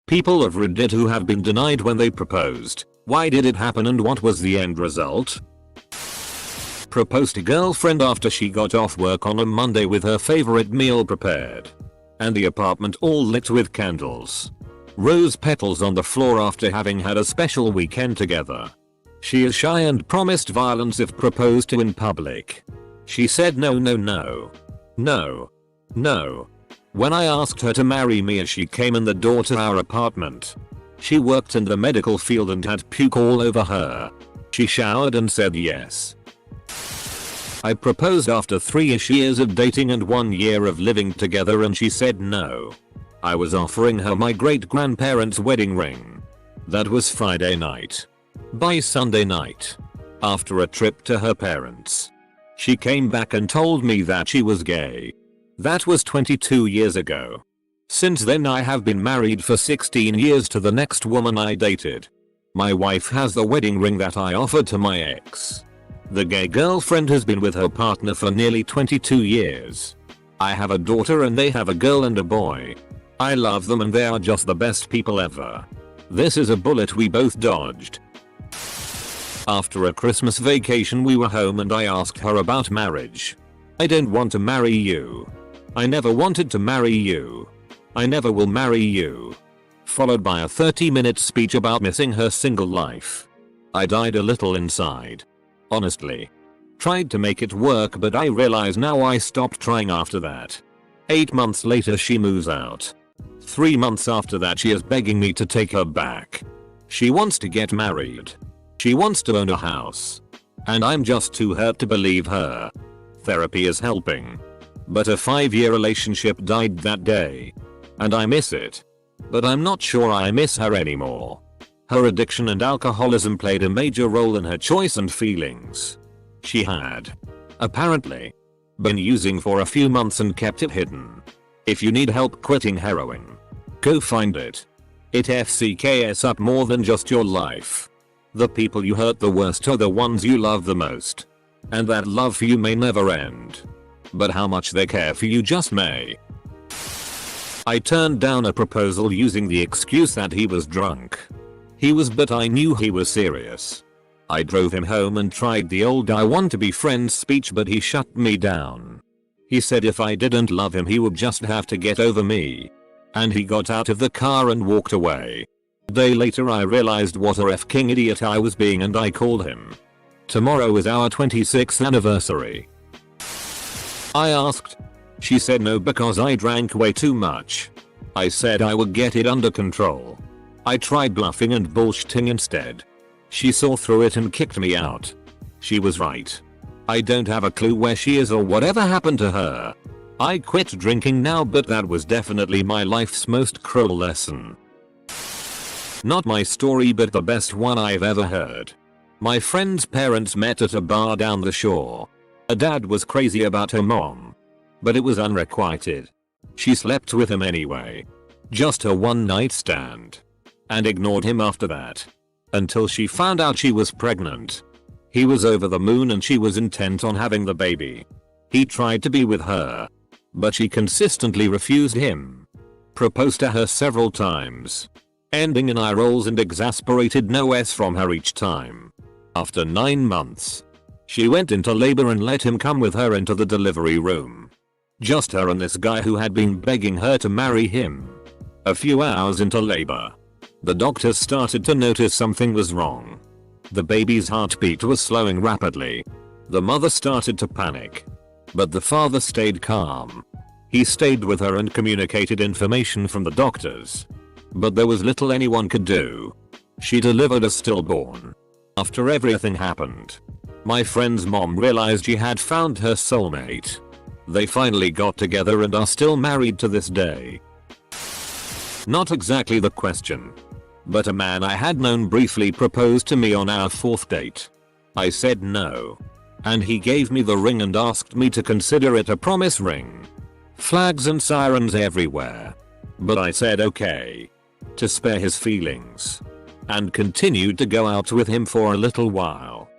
People of Reddit who have been denied when they proposed. Why did it happen and what was the end result? Proposed to girlfriend after she got off work on a Monday with her favorite meal prepared. And the apartment all lit with candles. Rose petals on the floor after having had a special weekend together. She is shy and promised violence if proposed to in public. She said no. When I asked her to marry me as she came in the door to our apartment. She worked in the medical field and had puke all over her. She showered and said yes. I proposed after 3-ish years of dating and 1 year of living together and she said no. I was offering her my great-grandparents' wedding ring. That was Friday night. By Sunday night, after a trip to her parents, she came back and told me that she was gay. That was 22 years ago. Since then I have been married for 16 years to the next woman I dated. My wife has the wedding ring that I offered to my ex. The gay girlfriend has been with her partner for nearly 22 years. I have a daughter and they have a girl and a boy. I love them and they are just the best people ever. This is a bullet we both dodged. After a Christmas vacation we were home and I asked her about marriage. I don't want to marry you. I never wanted to marry you. I never will marry you. Followed by a 30-minute speech about missing her single life. I died a little inside. Honestly. Tried to make it work but I realize now I stopped trying after that. 8 months later she moves out. 3 months after that she is begging me to take her back. She wants to get married. She wants to own a house. And I'm just too hurt to believe her. Therapy is helping. But a 5-year relationship died that day. And I miss it. But I'm not sure I miss her anymore. Her addiction and alcoholism played a major role in her choice and feelings. She had, apparently, been using for a few months and kept it hidden. If you need help quitting heroin, go find it. It FCKs up more than just your life. The people you hurt the worst are the ones you love the most. And that love for you may never end. But how much they care for you just may. I turned down a proposal using the excuse that he was drunk. He was, but I knew he was serious. I drove him home and tried the old I want to be friends speech but he shut me down. He said if I didn't love him he would just have to get over me. And he got out of the car and walked away. A day later I realized what a f***ing idiot I was being and I called him. Tomorrow is our 26th anniversary. I asked. She said no because I drank way too much. I said I would get it under control. I tried bluffing and bullshitting instead. She saw through it and kicked me out. She was right. I don't have a clue where she is or whatever happened to her. I quit drinking now but that was definitely my life's most cruel lesson. Not my story but the best one I've ever heard. My friend's parents met at a bar down the shore. A dad was crazy about her mom. But it was unrequited. She slept with him anyway. Just a one-night stand. And ignored him after that. Until she found out she was pregnant. He was over the moon and she was intent on having the baby. He tried to be with her. But she consistently refused him. Proposed to her several times. Ending in eye rolls and exasperated no's from her each time. After 9 months. She went into labor and let him come with her into the delivery room. Just her and this guy who had been begging her to marry him. A few hours into labor. The doctors started to notice something was wrong. The baby's heartbeat was slowing rapidly. The mother started to panic. But the father stayed calm. He stayed with her and communicated information from the doctors. But there was little anyone could do. She delivered a stillborn. After everything happened, my friend's mom realized she had found her soulmate. They finally got together and are still married to this day. Not exactly the question. But a man I had known briefly proposed to me on our 4th date. I said no. And he gave me the ring and asked me to consider it a promise ring. Flags and sirens everywhere. But I said okay. To spare his feelings. And continued to go out with him for a little while.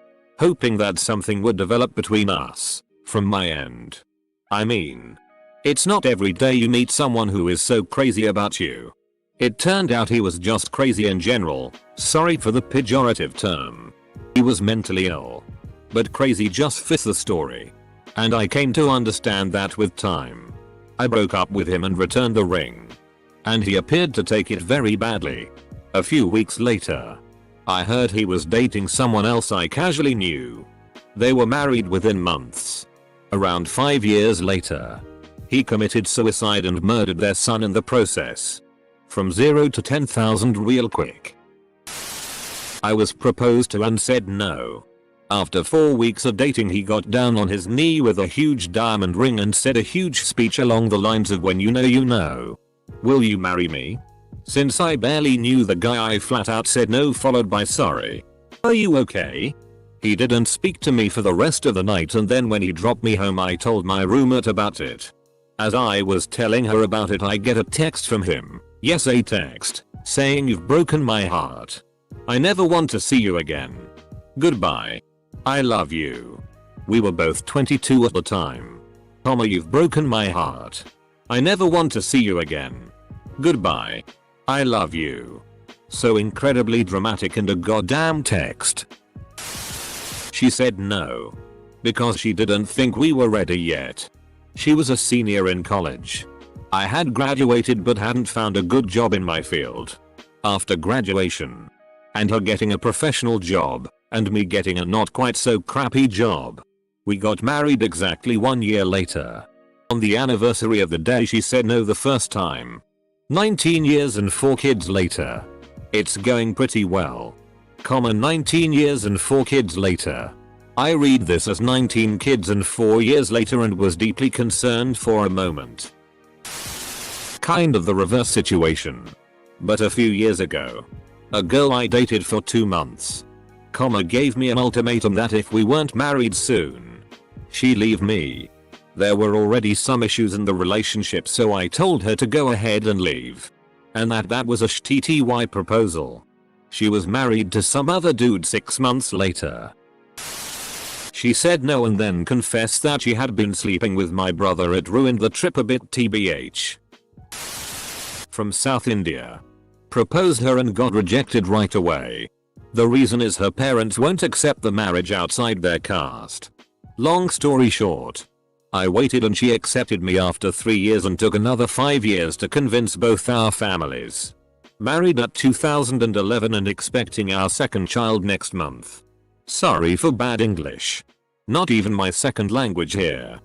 Hoping that something would develop between us. From my end. I mean. It's not every day you meet someone who is so crazy about you. It turned out he was just crazy in general, sorry for the pejorative term. He was mentally ill. But crazy just fits the story. And I came to understand that with time. I broke up with him and returned the ring. And he appeared to take it very badly. A few weeks later, I heard he was dating someone else I casually knew. They were married within months. Around 5 years later, he committed suicide and murdered their son in the process. From 0 to 10,000 real quick. I was proposed to and said no. After 4 weeks of dating, he got down on his knee with a huge diamond ring and said a huge speech along the lines of, "When you know you know. Will you marry me?" Since I barely knew the guy, I flat out said no, followed by, "Sorry. Are you okay?" He didn't speak to me for the rest of the night, and then when he dropped me home I told my roommate about it. As I was telling her about it, I get a text from him. Yes, a text, saying, "You've broken my heart. I never want to see you again. Goodbye. I love you." We were both 22 at the time. "You've broken my heart. I never want to see you again. Goodbye. I love you." So incredibly dramatic and a goddamn text. She said no. Because she didn't think we were ready yet. She was a senior in college. I had graduated but hadn't found a good job in my field. After graduation, and her getting a professional job, and me getting a not quite so crappy job, we got married exactly 1 year later. On the anniversary of the day she said no the first time. 19 years and 4 kids later. It's going pretty well. 19 years and 4 kids later. I read this as 19 kids and 4 years later and was deeply concerned for a moment. Kind of the reverse situation. But a few years ago, a girl I dated for 2 months, gave me an ultimatum that if we weren't married soon, she'd leave me. There were already some issues in the relationship, so I told her to go ahead and leave. And that was a shitty proposal. She was married to some other dude 6 months later. She said no and then confessed that she had been sleeping with my brother. It ruined the trip a bit, tbh. From South India. Proposed her and got rejected right away. The reason is her parents won't accept the marriage outside their caste. Long story short, I waited and she accepted me after 3 years and took another 5 years to convince both our families. Married at 2011 and expecting our second child next month. Sorry for bad English. Not even my second language here.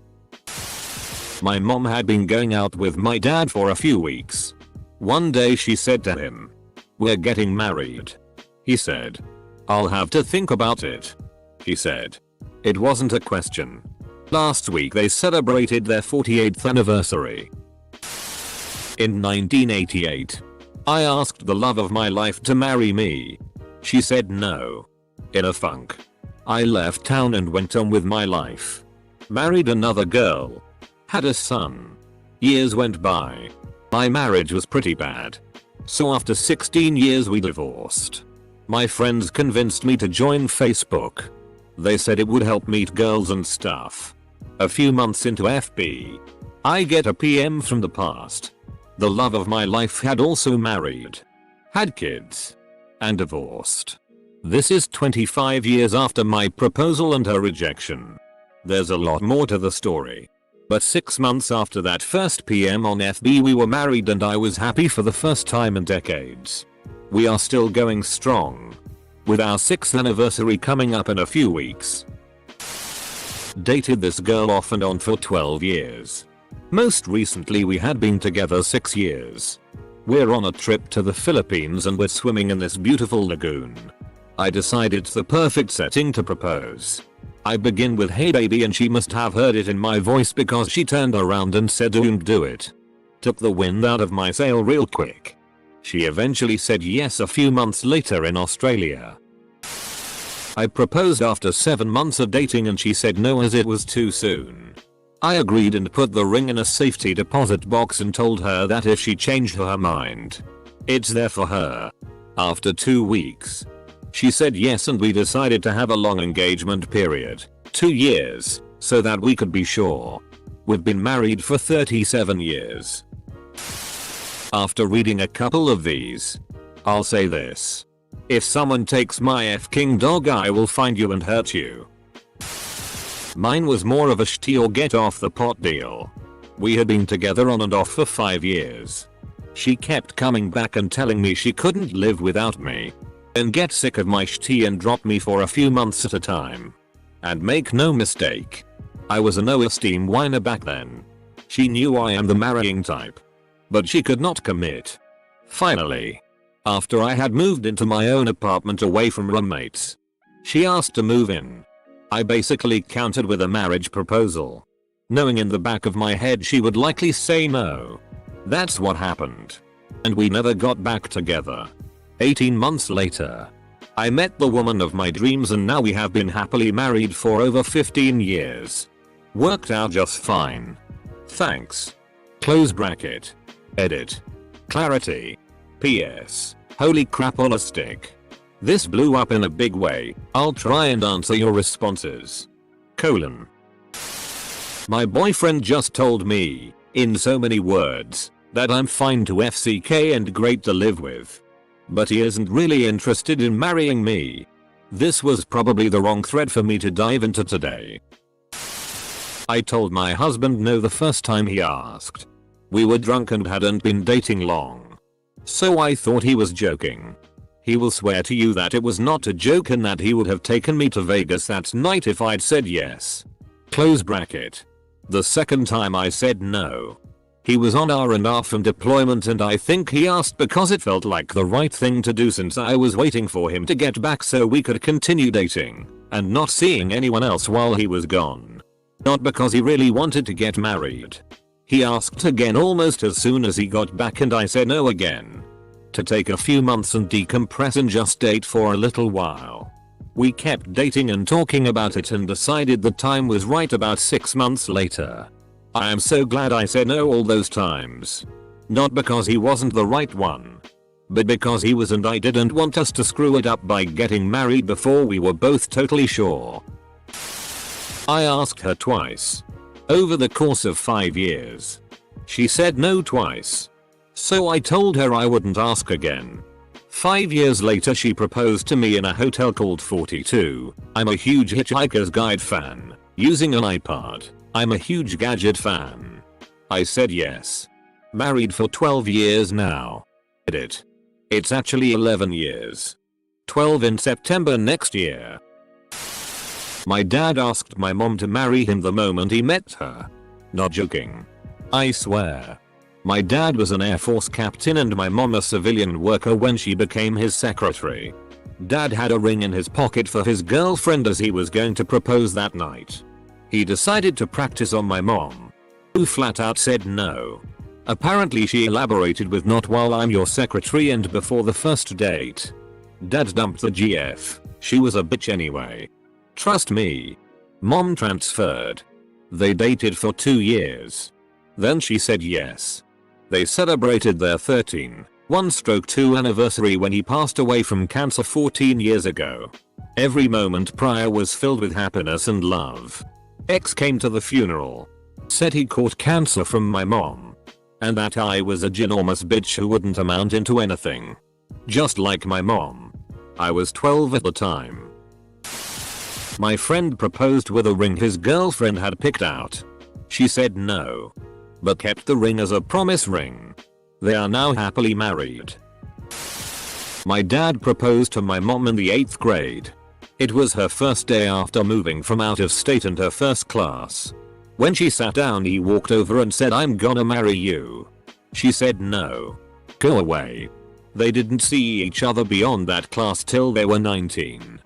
My mom had been going out with my dad for a few weeks. One day she said to him, "We're getting married." He said, "I'll have to think about it." He said, "It wasn't a question." Last week they celebrated their 48th anniversary. In 1988, I asked the love of my life to marry me. She said no. In a funk, I left town and went on with my life. Married another girl. Had a son. Years went by. My marriage was pretty bad. So after 16 years we divorced. My friends convinced me to join Facebook. They said it would help meet girls and stuff. A few months into FB, I get a PM from the past. The love of my life had also married, had kids, and divorced. This is 25 years after my proposal and her rejection. There's a lot more to the story. But 6 months after that first PM on FB we were married and I was happy for the first time in decades. We are still going strong. With our 6th anniversary coming up in a few weeks. Dated this girl off and on for 12 years. Most recently we had been together 6 years. We're on a trip to the Philippines and we're swimming in this beautiful lagoon. I decided it's the perfect setting to propose. I begin with "Hey baby," and she must have heard it in my voice because she turned around and said, Do it." Took the wind out of my sail real quick. She eventually said yes a few months later in Australia. I proposed after 7 months of dating and she said no as it was too soon. I agreed and put the ring in a safety deposit box and told her that if she changed her mind, it's there for her. After 2 weeks, she said yes and we decided to have a long engagement period, 2 years, so that we could be sure. We've been married for 37 years. After reading a couple of these, I'll say this. If someone takes my f***ing dog, I will find you and hurt you. Mine was more of a shitty or get off the pot deal. We had been together on and off for 5 years. She kept coming back and telling me she couldn't live without me and get sick of my shitty and drop me for a few months at a time. And make no mistake, I was a no esteem whiner back then. She knew I am the marrying type, but she could not commit. Finally, after I had moved into my own apartment away from roommates, she asked to move in. I basically countered with a marriage proposal, knowing in the back of my head she would likely say no. That's what happened. And we never got back together. 18 months later, I met the woman of my dreams and now we have been happily married for over 15 years. Worked out just fine. Thanks. Close bracket. Edit. Clarity. PS. Holy crap on a stick. This blew up in a big way. I'll try and answer your responses. : My boyfriend just told me, in so many words, that I'm fine to FCK and great to live with. But he isn't really interested in marrying me. This was probably the wrong thread for me to dive into today. I told my husband no the first time he asked. We were drunk and hadn't been dating long, so I thought he was joking. He will swear to you that it was not a joke and that he would have taken me to Vegas that night if I'd said yes. Close bracket. The second time I said no, he was on R&R from deployment and I think he asked because it felt like the right thing to do since I was waiting for him to get back so we could continue dating and not seeing anyone else while he was gone. Not because he really wanted to get married. He asked again almost as soon as he got back and I said no again. To take a few months and decompress and just date for a little while. We kept dating and talking about it and decided the time was right about 6 months later. I am so glad I said no all those times. Not because he wasn't the right one, but because he was and I didn't want us to screw it up by getting married before we were both totally sure. I asked her twice. Over the course of 5 years. She said no twice. So I told her I wouldn't ask again. 5 years later she proposed to me in a hotel called 42. I'm a huge Hitchhiker's Guide fan. Using an iPod. I'm a huge gadget fan. I said yes. Married for 12 years now. Edit. It's actually 11 years. 12 in September next year. My dad asked my mom to marry him the moment he met her. Not joking. I swear. My dad was an Air Force captain and my mom a civilian worker when she became his secretary. Dad had a ring in his pocket for his girlfriend as he was going to propose that night. He decided to practice on my mom, who flat out said no. Apparently she elaborated with not while I'm your secretary and before the first date. Dad dumped the GF. She was a bitch anyway. Trust me. Mom transferred. They dated for 2 years. Then she said yes. They celebrated their 13/1/2 anniversary when he passed away from cancer 14 years ago. Every moment prior was filled with happiness and love. Ex came to the funeral. Said he caught cancer from my mom. And that I was a ginormous bitch who wouldn't amount into anything. Just like my mom. I was 12 at the time. My friend proposed with a ring his girlfriend had picked out. She said no, but kept the ring as a promise ring. They are now happily married. My dad proposed to my mom in the 8th grade. It was her first day after moving from out of state and her first class. When she sat down he walked over and said, "I'm gonna marry you." She said no. Go away. They didn't see each other beyond that class till they were 19.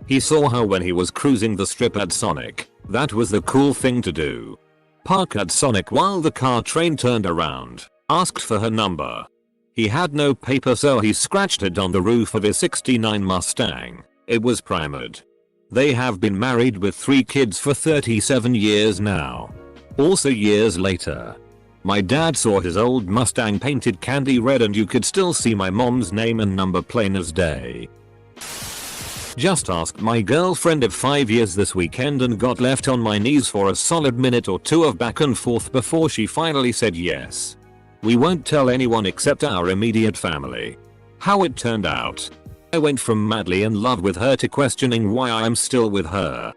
He saw her when he was cruising the strip at Sonic. That was the cool thing to do. Park at Sonic while the car train turned around. Asked for her number. He had no paper so he scratched it on the roof of his '69 Mustang. It was primered. They have been married with 3 kids for 37 years now. Also years later, my dad saw his old Mustang painted candy red and you could still see my mom's name and number plain as day. Just asked my girlfriend of 5 years this weekend and got left on my knees for a solid minute or two of back and forth before she finally said yes. We won't tell anyone except our immediate family. How it turned out. I went from madly in love with her to questioning why I am still with her.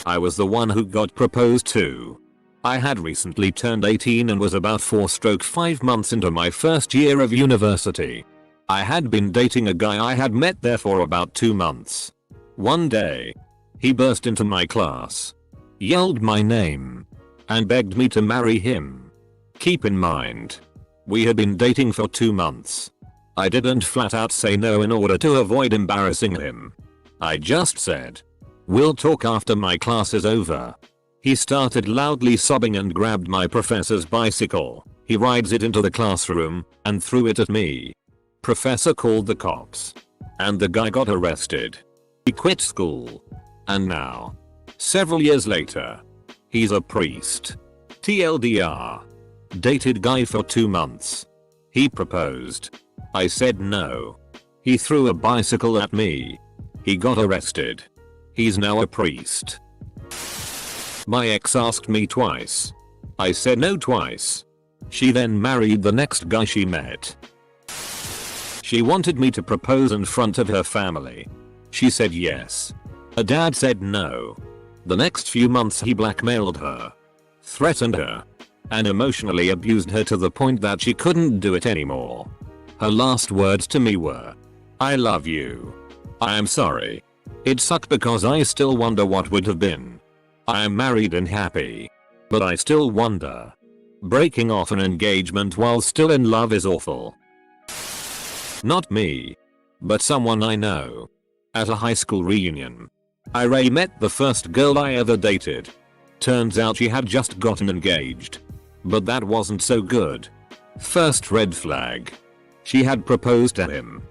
I was the one who got proposed to. I had recently turned 18 and was about 4-5 months into my first year of university. I had been dating a guy I had met there for about 2 months. One day, he burst into my class, yelled my name, and begged me to marry him. Keep in mind, we had been dating for 2 months. I didn't flat out say no in order to avoid embarrassing him. I just said, "We'll talk after my class is over." He started loudly sobbing and grabbed my professor's bicycle. He rides it into the classroom and threw it at me. Professor called the cops, and the guy got arrested. He quit school. And now, several years later, he's a priest. TLDR. Dated guy for 2 months. He proposed. I said no. He threw a bicycle at me. He got arrested. He's now a priest. My ex asked me twice. I said no twice. She then married the next guy she met. She wanted me to propose in front of her family. She said yes. Her dad said no. The next few months he blackmailed her, threatened her, and emotionally abused her to the point that she couldn't do it anymore. Her last words to me were, "I love you. I am sorry. It sucked because I still wonder what would have been. I am married and happy. But I still wonder. Breaking off an engagement while still in love is awful." Not me, but someone I know. At a high school reunion, I met the first girl I ever dated. Turns out she had just gotten engaged. But that wasn't so good. First red flag. She had proposed to him,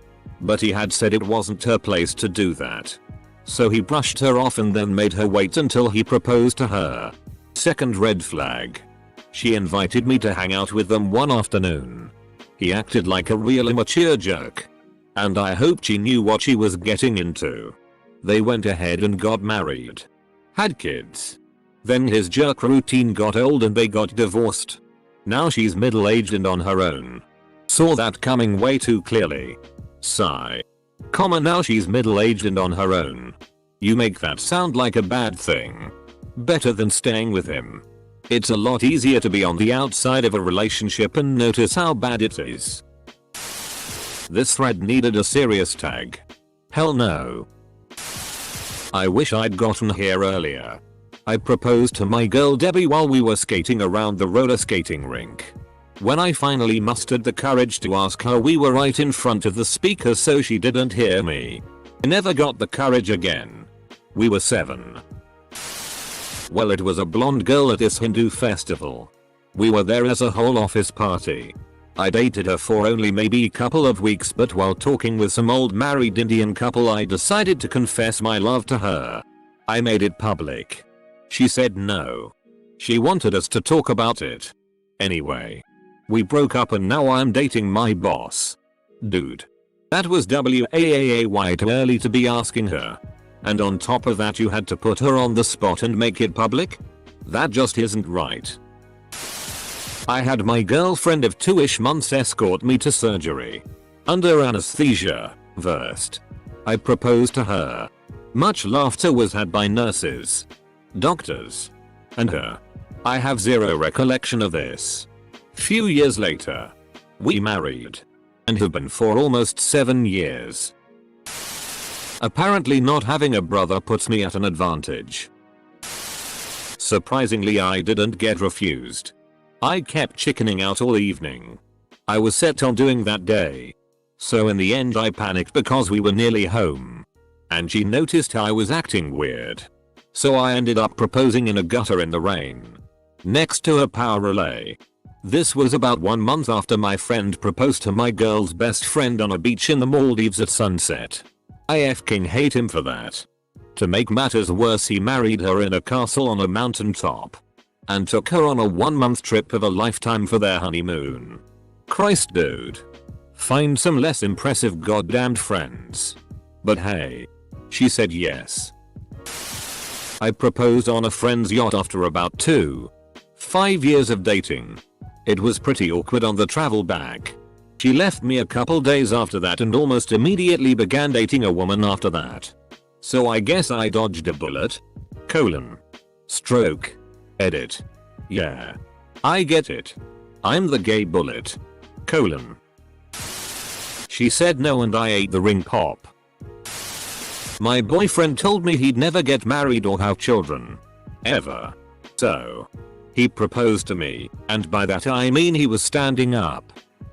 but he had said it wasn't her place to do that. So he brushed her off and then made her wait until he proposed to her. Second red flag. She invited me to hang out with them one afternoon. He acted like a real immature jerk. And I hoped she knew what she was getting into. They went ahead and got married. Had kids. Then his jerk routine got old and they got divorced. Now she's middle-aged and on her own. Saw that coming way too clearly. Sigh. Now she's middle-aged and on her own. You make that sound like a bad thing. Better than staying with him. It's a lot easier to be on the outside of a relationship and notice how bad it is. This thread needed a serious tag. Hell no. I wish I'd gotten here earlier. I proposed to my girl Debbie while we were skating around the roller skating rink. When I finally mustered the courage to ask her, we were right in front of the speakers so she didn't hear me. I never got the courage again. We were 7. Well, it was a blonde girl at this Hindu festival. We were there as a whole office party. I dated her for only maybe a couple of weeks, but while talking with some old married Indian couple I decided to confess my love to her. I made it public. She said no. She wanted us to talk about it. Anyway, we broke up and now I'm dating my boss. Dude. That was way too early to be asking her. And on top of that you had to put her on the spot and make it public? That just isn't right. I had my girlfriend of 2-ish months escort me to surgery. Under anesthesia, versed. I proposed to her. Much laughter was had by nurses, doctors, and her. I have zero recollection of this. Few years later, we married. And have been for almost 7 years. Apparently not having a brother puts me at an advantage. Surprisingly, I didn't get refused. I kept chickening out all evening. I was set on doing that day. So in the end I panicked because we were nearly home. And she noticed I was acting weird. So I ended up proposing in a gutter in the rain. Next to a power relay. This was about 1 month after my friend proposed to my girl's best friend on a beach in the Maldives at sunset. I f***ing hate him for that. To make matters worse, he married her in a castle on a mountaintop. And took her on a 1-month trip of a lifetime for their honeymoon. Christ, dude. Find some less impressive goddamned friends. But hey. She said yes. I proposed on a friend's yacht after about 5 years of dating. It was pretty awkward on the travel back. She left me a couple days after that and almost immediately began dating a woman after that. So I guess I dodged a bullet. Stroke. Edit. Yeah. I get it. I'm the gay bullet. She said no and I ate the ring pop. My boyfriend told me he'd never get married or have children. Ever. So. He proposed to me, and by that I mean he was standing up.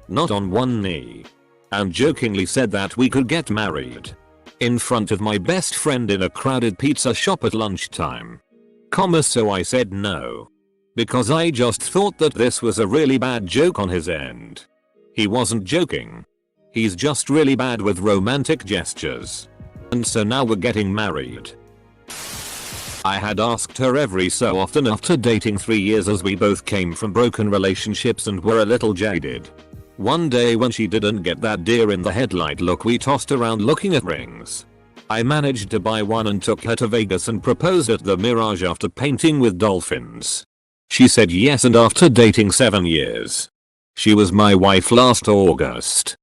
Not on one knee. And jokingly said that we could get married. In front of my best friend in a crowded pizza shop at lunchtime. So I said no. Because I just thought that this was a really bad joke on his end. He wasn't joking. He's just really bad with romantic gestures. And so now we're getting married. I had asked her every so often after dating 3 years as we both came from broken relationships and were a little jaded. One day when she didn't get that deer in the headlight look we tossed around looking at rings. I managed to buy one and took her to Vegas and proposed at the Mirage after painting with dolphins. She said yes and after dating 7 years. She was my wife last August.